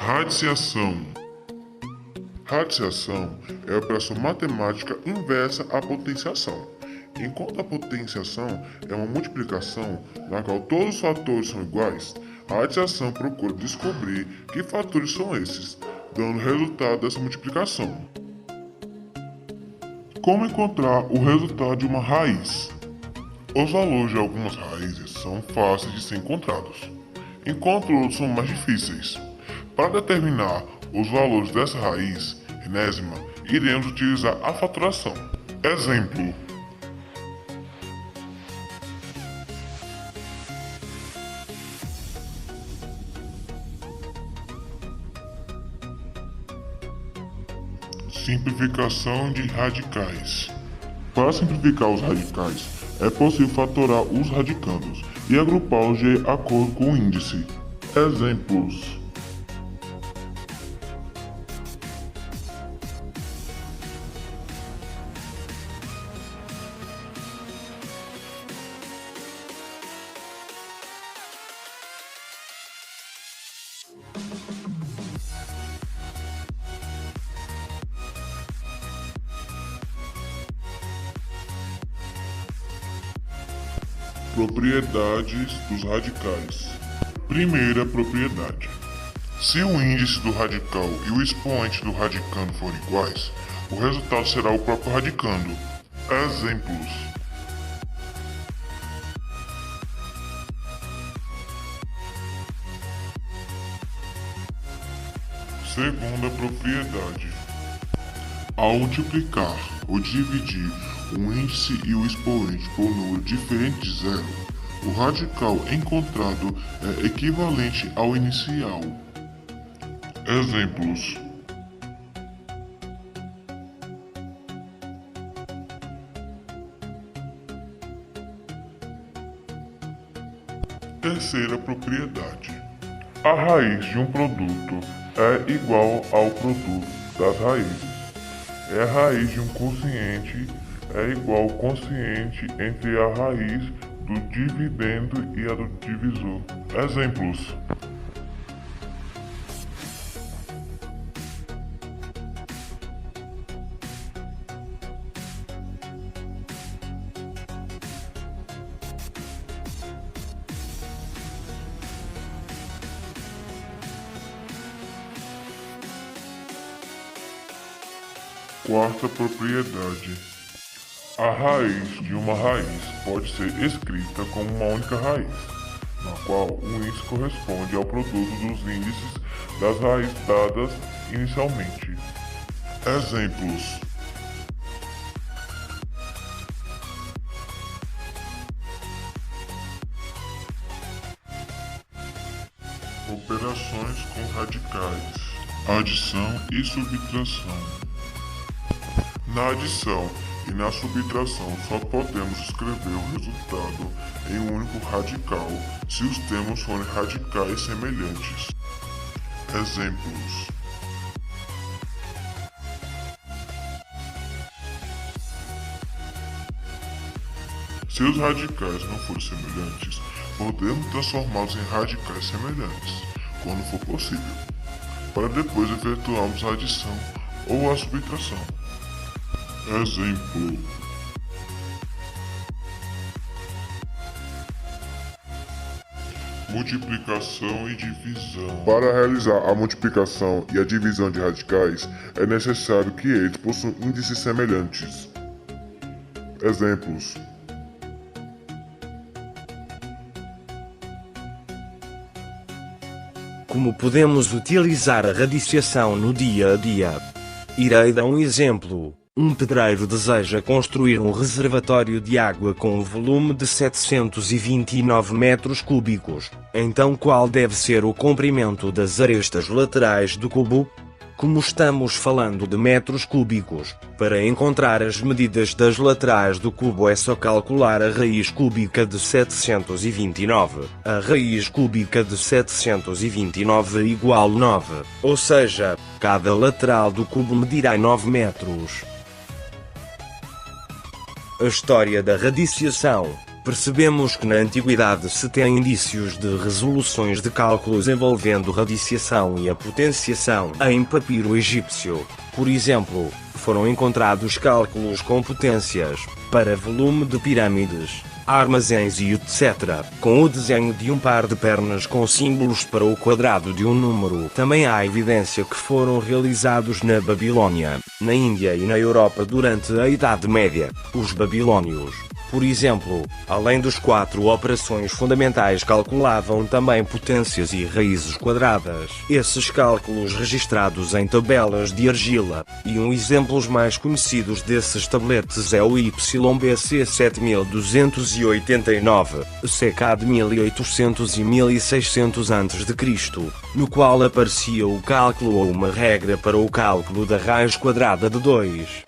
Radiciação. Radiciação é a operação matemática inversa à potenciação. Enquanto a potenciação é uma multiplicação na qual todos os fatores são iguais, a radiciação procura descobrir que fatores são esses, dando o resultado dessa multiplicação. Como encontrar o resultado de uma raiz? Os valores de algumas raízes são fáceis de ser encontrados, enquanto outros são mais difíceis. Para determinar os valores dessa raiz enésima, iremos utilizar a fatoração. Exemplo: simplificação de radicais. Para simplificar os radicais, é possível fatorar os radicandos e agrupá-los de acordo com o índice. Exemplos: propriedades dos radicais. Primeira propriedade: se o índice do radical e o expoente do radicando forem iguais, o resultado será o próprio radicando. Exemplos: segunda propriedade: ao multiplicar ou dividir o índice e o expoente por um número diferente de zero, o radical encontrado é equivalente ao inicial. Exemplos: terceira propriedade: a raiz de um produto é igual ao produto das raízes. A raiz de um quociente é igual ao quociente entre a raiz do dividendo e a do divisor. Exemplos: quarta propriedade: a raiz de uma raiz pode ser escrita como uma única raiz, na qual o índice corresponde ao produto dos índices das raízes dadas inicialmente. Exemplos: operações com radicais, adição e subtração. Na adição e na subtração só podemos escrever o resultado em um único radical se os termos forem radicais semelhantes. Exemplos: se os radicais não forem semelhantes, podemos transformá-los em radicais semelhantes, quando for possível, para depois efetuarmos a adição ou a subtração. Exemplo: multiplicação e divisão. Para realizar a multiplicação e a divisão de radicais, é necessário que eles possuam índices semelhantes. Exemplos: como podemos utilizar a radiciação no dia a dia? Irei dar um exemplo. Um pedreiro deseja construir um reservatório de água com um volume de 729 metros cúbicos. Então qual deve ser o comprimento das arestas laterais do cubo? Como estamos falando de metros cúbicos, para encontrar as medidas das laterais do cubo é só calcular a raiz cúbica de 729. A raiz cúbica de 729 é igual a 9, ou seja, cada lateral do cubo medirá 9 metros. A história da radiciação. Percebemos que na antiguidade se tem indícios de resoluções de cálculos envolvendo radiciação e a potenciação em papiro egípcio. Por exemplo, foram encontrados cálculos com potências para volume de pirâmides, armazéns e etc., com o desenho de um par de pernas com símbolos para o quadrado de um número. Também há evidência que foram realizados na Babilônia, na Índia e na Europa durante a Idade Média. Os babilônios, por exemplo, além dos 4 operações fundamentais, calculavam também potências e raízes quadradas. Esses cálculos registrados em tabelas de argila, e um exemplos mais conhecidos desses tabletes é o YBC 7289, CK de 1800 e 1600 a.C., no qual aparecia o cálculo ou uma regra para o cálculo da raiz quadrada de 2.